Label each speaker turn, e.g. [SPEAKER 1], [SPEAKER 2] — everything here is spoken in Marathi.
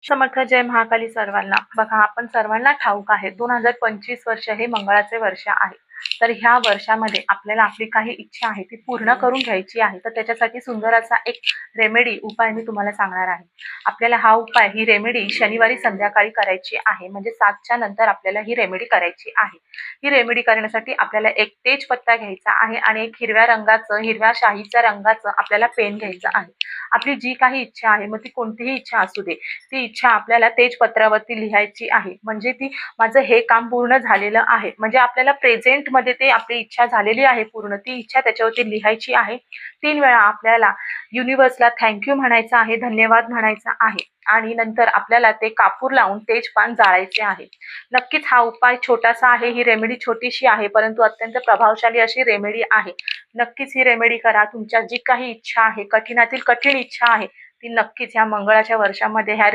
[SPEAKER 1] समर्थ जय महाकाली सर्वांना. बघा, आपण सर्वांना ठाऊक आहे 2025 वर्ष हे मंगळाचे वर्ष आहे. तर ह्या वर्षामध्ये आपल्याला आपली काही इच्छा आहे ती पूर्ण करून घ्यायची आहे. तर त्याच्यासाठी सुंदर असा एक रेमेडी उपाय मी तुम्हाला सांगणार आहे. आपल्याला हा उपाय, ही रेमेडी शनिवारी संध्याकाळी करायची आहे. म्हणजे 7च्या नंतर आपल्याला ही रेमेडी करायची आहे. ही रेमेडी करण्यासाठी आपल्याला एक तेजपत्ता घ्यायचा आहे आणि एक हिरव्या शाहीच्या रंगाचं आपल्याला पेन घ्यायचं आहे. आपली जी काही इच्छा आहे, मग ती कोणतीही इच्छा असू दे, ती इच्छा आपल्याला तेजपत्रावरती लिहायची आहे. म्हणजे ती माझं हे काम पूर्ण झालेलं आहे, म्हणजे आपल्याला प्रेझेंटमध्ये ते आपली इच्छा झालेली आहे पूर्ण, ती इच्छा त्याच्यावरती लिहायची आहे. 3 वेळा आपल्याला युनिव्हर्सला थँक्यू म्हणायचं आहे, धन्यवाद म्हणायचा आहे आणि नंतर आपल्याला ते कापूर लावून तेजपान जाळायचे आहे. नक्कीच हा उपाय छोटासा आहे, ही रेमेडी छोटीशी आहे, परंतु अत्यंत प्रभावशाली अशी रेमेडी आहे. नक्कीच ही रेमेडी करा. तुमच्या जी काही इच्छा आहे, कठीणातील कठीण इच्छा आहे, ती नक्कीच ह्या मंगळाच्या वर्षामध्ये ह्या